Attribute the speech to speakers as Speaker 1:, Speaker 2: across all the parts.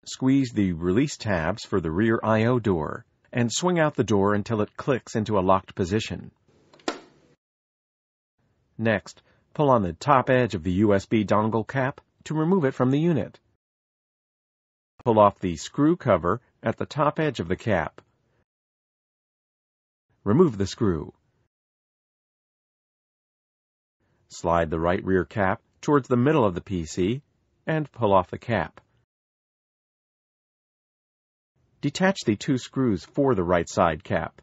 Speaker 1: squeeze the release tabs for the rear I/O door, and swing out the door until it clicks into a locked position. Next, pull on the top edge of the USB dongle cap to remove it from the unit. Pull off the screw cover at the top edge of the cap. Remove the screw. Slide the right rear cap towards the middle of the PC and pull off the cap. Detach the 2 screws for the right side cap.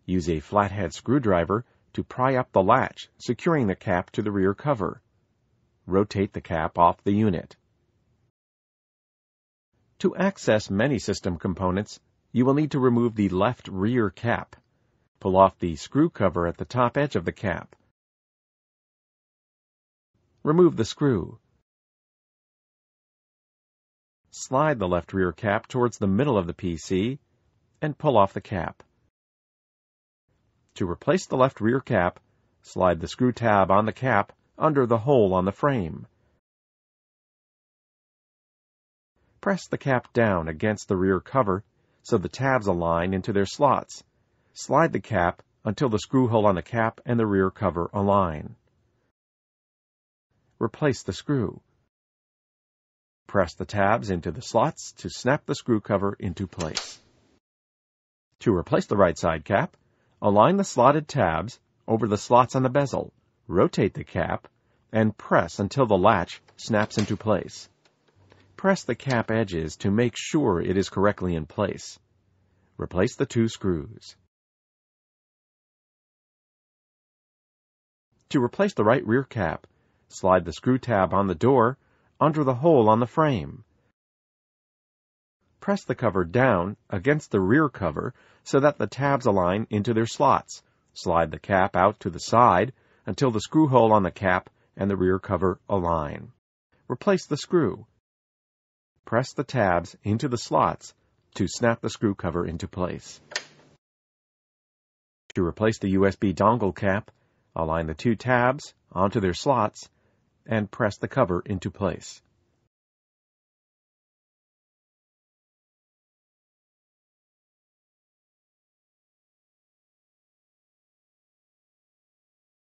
Speaker 1: Use a flathead screwdriver to pry up the latch, securing the cap to the rear cover. Rotate the cap off the unit. To access many system components, you will need to remove the left rear cap. Pull off the screw cover at the top edge of the cap. Remove the screw. Slide the left rear cap towards the middle of the PC and pull off the cap. To replace the left rear cap, slide the screw tab on the cap under the hole on the frame. Press the cap down against the rear cover so the tabs align into their slots. Slide the cap until the screw hole on the cap and the rear cover align. Replace the screw. Press the tabs into the slots to snap the screw cover into place. To replace the right side cap, align the slotted tabs over the slots on the bezel, rotate the cap, and press until the latch snaps into place. Press the cap edges to make sure it is correctly in place. Replace the 2 screws. To replace the right rear cap, slide the screw tab on the door under the hole on the frame. Press the cover down against the rear cover so that the tabs align into their slots. Slide the cap out to the side until the screw hole on the cap and the rear cover align. Replace the screw. Press the tabs into the slots to snap the screw cover into place. To replace the USB dongle cap, align the 2 tabs onto their slots and press the cover into place.